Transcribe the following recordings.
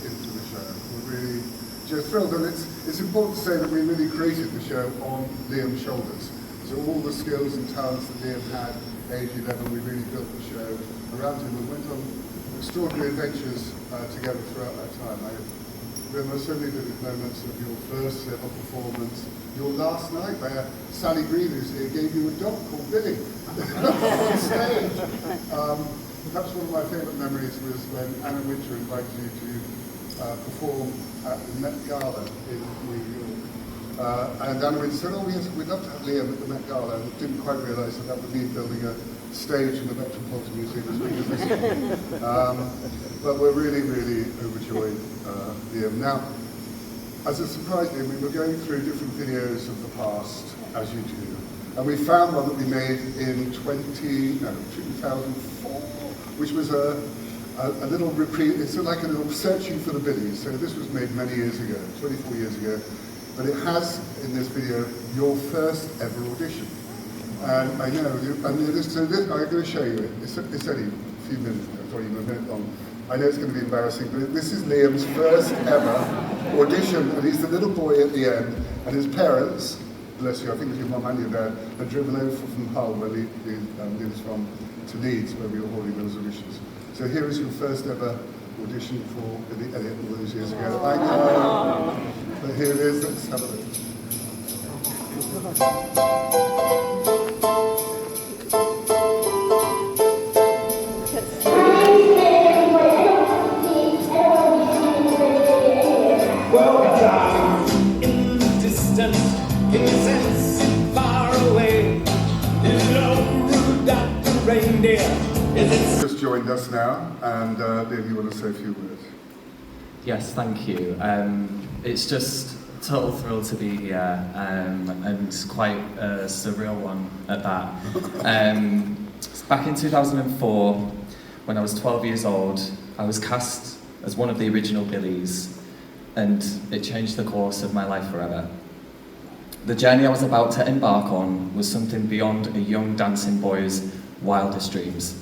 into the show. We're really just thrilled, and it's important to say that we really created the show on Liam's shoulders. So all the skills and talents that Liam had, age 11, we really built the show around him and went on extraordinary adventures together throughout that time. I remember so many vivid moments of your first ever performance, your last night where Sally Green, who's here, gave you a dog called Billy on stage. Perhaps one of my favourite memories was when Anna Wintour invited you to perform at the Met Gala in New York. And Anna Wintour said, oh yes, we'd love to have Liam at the Met Gala, and didn't quite realise that would mean building a stage in the Metropolitan Museum as big as this one. But we're really, really overjoyed, Liam. Now, as a surprise, Liam, we were going through different videos of the past, as you do, and we found one that we made in 2004, which was a little reprieve. It's like a little searching for the Billies. So this was made many years ago, 24 years ago, but it has in this video your first ever audition. And I know, I'm going to show you it. It's only a few minutes, probably a minute long. I know it's going to be embarrassing, but this is Liam's first ever audition, and he's the little boy at the end, and his parents, bless you, I think it was your mum and your dad, had driven over from Hull, where Liam was from, to Leeds, where we were holding those auditions. So here is your first ever audition for Billy Elliots all those years ago. I know, but here it is, let's have a look. Just joined us now, and Liam, you want to say a few words? Yes, thank you. It's just a total thrill to be here, and quite a surreal one at that. Back in 2004, when I was 12 years old, I was cast as one of the original Billies, and it changed the course of my life forever. The journey I was about to embark on was something beyond a young dancing boy's wildest dreams.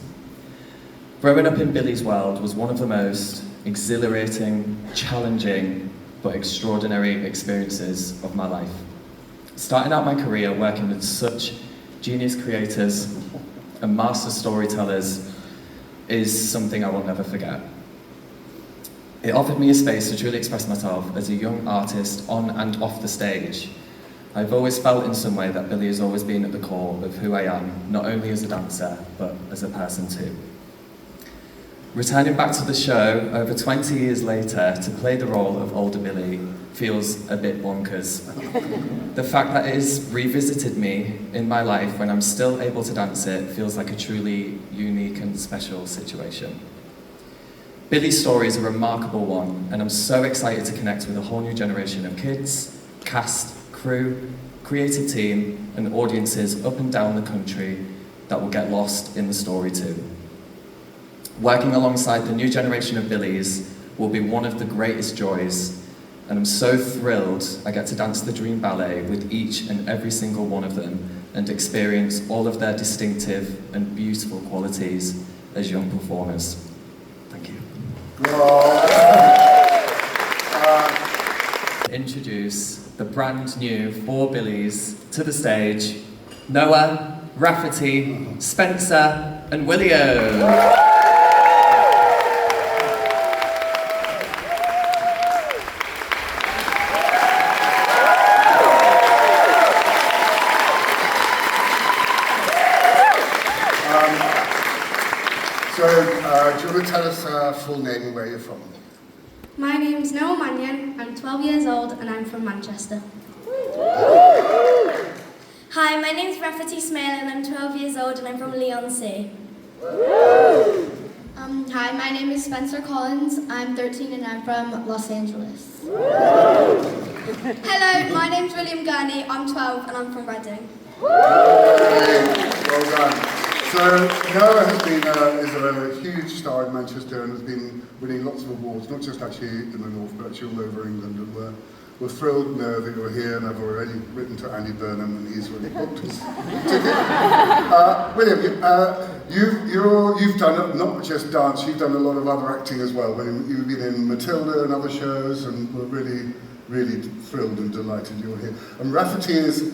Growing up in Billy's world was one of the most exhilarating, challenging, but extraordinary experiences of my life. Starting out my career working with such genius creators and master storytellers is something I will never forget. It offered me a space to truly express myself as a young artist on and off the stage. I've always felt in some way that Billy has always been at the core of who I am, not only as a dancer, but as a person too. Returning back to the show over 20 years later to play the role of older Billy feels a bit bonkers. The fact that it has revisited me in my life when I'm still able to dance it feels like a truly unique and special situation. Billy's story is a remarkable one, and I'm so excited to connect with a whole new generation of kids, cast, crew, creative team, and audiences up and down the country that will get lost in the story too. Working alongside the new generation of Billies will be one of the greatest joys, and I'm so thrilled I get to dance the Dream Ballet with each and every single one of them and experience all of their distinctive and beautiful qualities as young performers. Thank you. Introduce the brand new 4 Billies to the stage: Noah, Rafferty, Spencer, and William. Do you want to tell us full name and where you're from? My name's Noah Mannion, I'm 12 years old and I'm from Manchester. Hi, my name's Rafferty Smale and I'm 12 years old and I'm from Leigh-on-Sea. Hi, my name is Spencer Collins, I'm 13 and I'm from Los Angeles. Hello, my name's William Gurney, I'm 12 and I'm from Reading. Well done. So Noah has been is a huge star in Manchester and has been winning lots of awards, not just actually in the north, but actually all over England. And we're We're thrilled that you're here, and I've already written to Andy Burnham, and he's already booked his ticket. William, you've done not just dance, you've done a lot of other acting as well. You've been in Matilda and other shows, and we're really, really thrilled and delighted you're here. And Rafferty is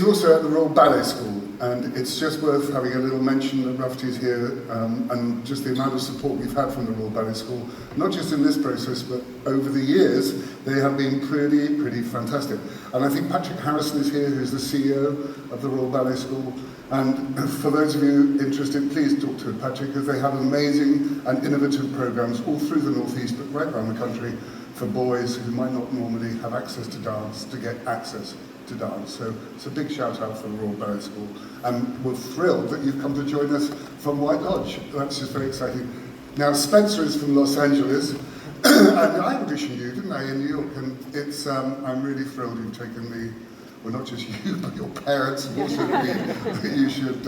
also at the Royal Ballet School, and it's just worth having a little mention that Rafferty is here, and just the amount of support we've had from the Royal Ballet School, not just in this process, but over the years, they have been pretty fantastic. And I think Patrick Harrison is here, who's the CEO of the Royal Ballet School, and for those of you interested, please talk to Patrick, because they have amazing and innovative programs all through the North East, but right around the country, for boys who might not normally have access to dance, to get access to dance. So it's a big shout out for the Royal Ballet School. And we're thrilled that you've come to join us from White Lodge. That's just very exciting. Now, Spencer is from Los Angeles, and I auditioned you, didn't I, in New York? And it's, I'm really thrilled you've taken me, well, not just you, but your parents have also agreed that you should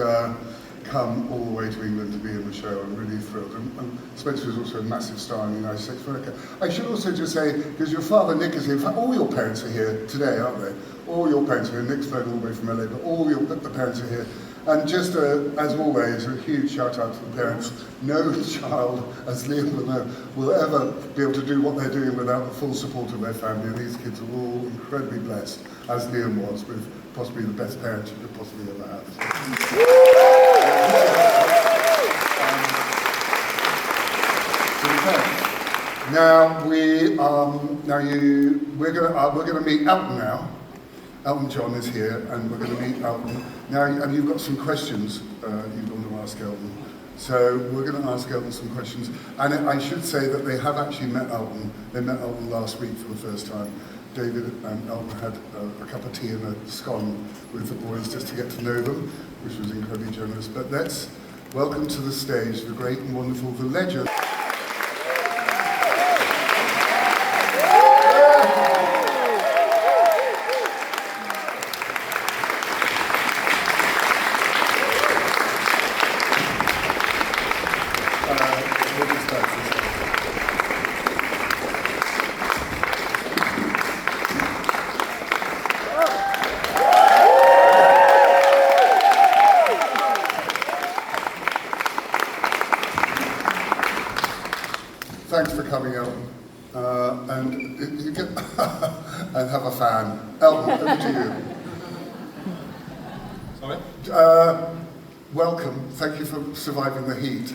come all the way to England to be in the show. I'm really thrilled. And Spencer is also a massive star in the United States of America. I should also just say, because your father Nick is here, in fact all your parents are here today, aren't they? All your parents are here. Nick's flown all the way from LA, but all the parents are here. And just as always, a huge shout out to the parents. No child, as Liam will know, will ever be able to do what they're doing without the full support of their family. And these kids are all incredibly blessed, as Liam was, with possibly the best parents you could possibly ever have. Now we're going to meet Elton now. Elton John is here, and we're going to meet Elton now. And you've got some questions you want to ask Elton. So we're going to ask Elton some questions. And I should say that they have actually met Elton. They met Elton last week for the first time. David and Elton had a cup of tea and a scone with the boys just to get to know them, which was incredibly generous. But let's welcome to the stage the great and wonderful, the legend. Thanks for coming, Elton. And you get and have a fan. Elton, over to you. Sorry? Welcome. Thank you for surviving the heat.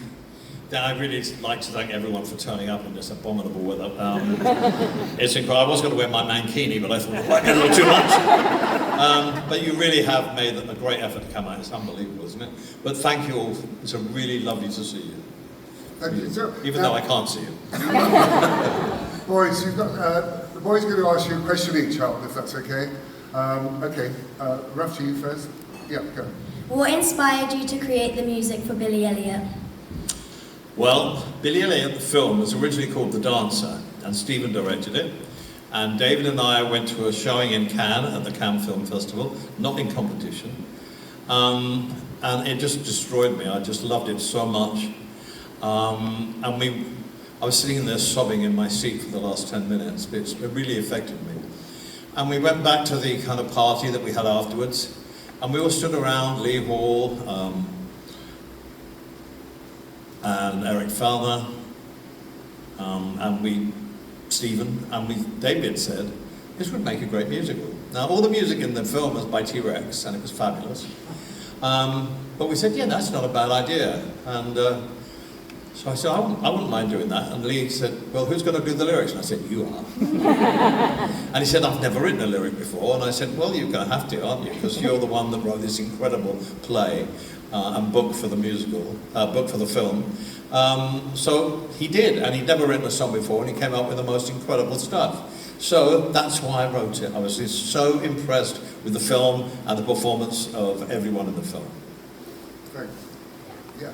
Yeah, I'd really like to thank everyone for turning up in this abominable weather. It's incredible. I was going to wear my mankini, but I thought it might be a little too much. But you really have made a great effort to come out. It's unbelievable, isn't it? But thank you all. It's really lovely to see you. Thank you. So, even though I can't see you. Boys, the boys are going to ask you a question each, Elton, if that's okay. Okay, Raf, to you first. Yeah, go. What inspired you to create the music for Billy Elliot? Well, Billy Elliot, the film, was originally called The Dancer, and Stephen directed it. And David and I went to a showing in Cannes at the Cannes Film Festival, not in competition. And it just destroyed me. I just loved it so much. I was sitting there sobbing in my seat for the last 10 minutes. It really affected me. And we went back to the kind of party that we had afterwards, and we all stood around, Lee Hall, and Eric Fellner, Stephen, and David said, this would make a great musical. Now, all the music in the film was by T-Rex, and it was fabulous. But we said, yeah, that's not a bad idea. And so I said, I wouldn't mind doing that. And Lee said, well, who's going to do the lyrics? And I said, you are. And he said, I've never written a lyric before. And I said, well, you're going to have to, aren't you? Because you're the one that wrote this incredible play and book for the musical, book for the film. So he did, and he'd never written a song before, and he came up with the most incredible stuff. So that's why I wrote it. I was just so impressed with the film and the performance of everyone in the film. Thanks. Yeah.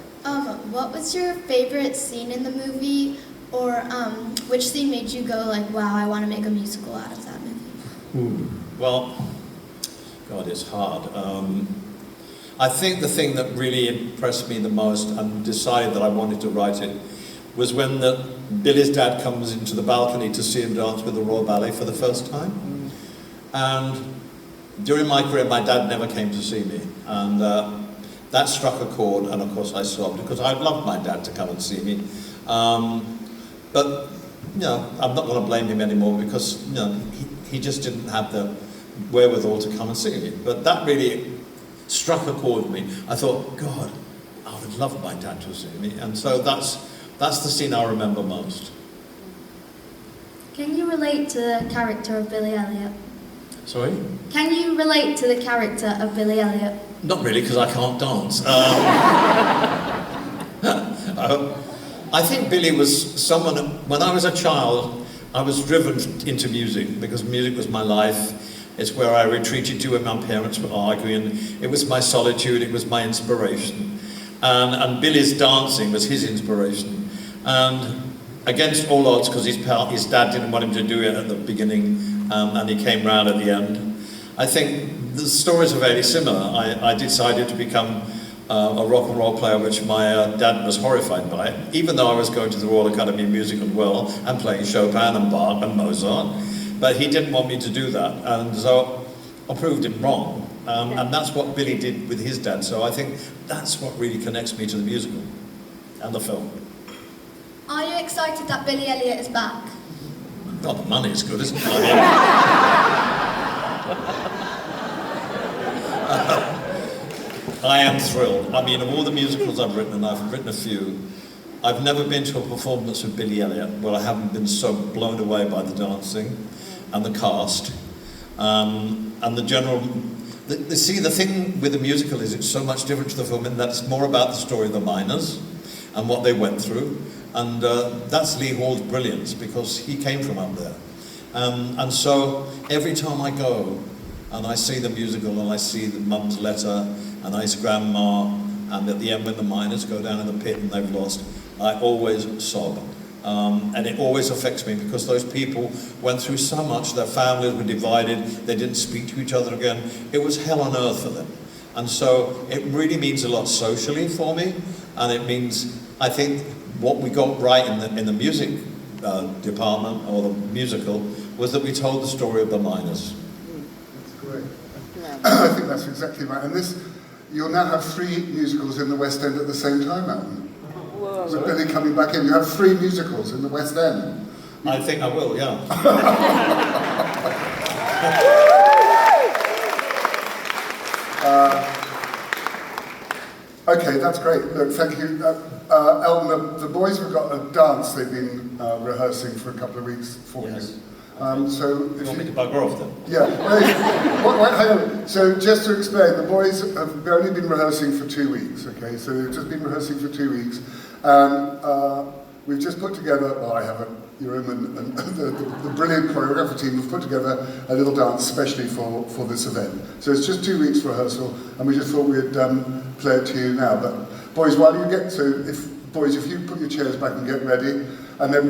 What was your favorite scene in the movie, or which scene made you go like, wow, I want to make a musical out of that movie? Well, God, it's hard. I think the thing that really impressed me the most and decided that I wanted to write it was when Billy's dad comes into the balcony to see him dance with the Royal Ballet for the first time. And during my career, my dad never came to see me. And that struck a chord, and of course I sobbed, because I'd loved my dad to come and see me. But, you know, I'm not going to blame him anymore, because, you know, he just didn't have the wherewithal to come and see me. But that really struck a chord with me. I thought, God, I would love my dad to see me. And so that's the scene I remember most. Can you relate to the character of Billy Elliot? Sorry? Can you relate to the character of Billy Elliot? Not really, because I can't dance. I think Billy was someone, when I was a child, I was driven into music, because music was my life. It's where I retreated to when my parents were arguing. It was my solitude, it was my inspiration. And Billy's dancing was his inspiration. And against all odds, because his dad didn't want him to do it at the beginning, and he came round at the end. I think the stories are very similar. I decided to become a rock and roll player, which my dad was horrified by, even though I was going to the Royal Academy of Music as well, and playing Chopin and Bach and Mozart. But he didn't want me to do that, and so I proved him wrong. And that's what Billy did with his dad, so I think that's what really connects me to the musical and the film. Are you excited that Billy Elliot is back? Well, the money's good, isn't it? I am thrilled. I mean, of all the musicals I've written, and I've written a few, I've never been to a performance of Billy Elliot where I haven't been so blown away by the dancing and the cast and the general. See, the thing with the musical is it's so much different to the film in that it's more about the story of the miners and what they went through. And that's Lee Hall's brilliance, because he came from up there. And so every time I go and I see the musical and I see the mum's letter and I see grandma, and at the end when the miners go down in the pit and they've lost, I always sob. And it always affects me, because those people went through so much. Their families were divided, they didn't speak to each other again. It was hell on earth for them. And so it really means a lot socially for me, and it means, I think, what we got right in the music department, or the musical, was that we told the story of the miners. That's great. I think that's exactly right. And you'll now have 3 musicals in the West End at the same time, Elton. With Billy coming back in, you have 3 musicals in the West End. I think I will, yeah. Okay, that's great. Look, thank you. Elton, the boys have got a dance they've been rehearsing for a couple of weeks for Yes. you. So You want me to bugger off then? Yeah. Wait, hang on. So just to explain, the boys have only been rehearsing for 2 weeks, okay? So they've just been rehearsing for 2 weeks. And we've just put together, well, I haven't, Jerome and the brilliant choreographer team have put together a little dance specially for this event. So it's just 2 weeks rehearsal, and we just thought we'd play it to you now. But boys, while you get to, if you put your chairs back and get ready, and then while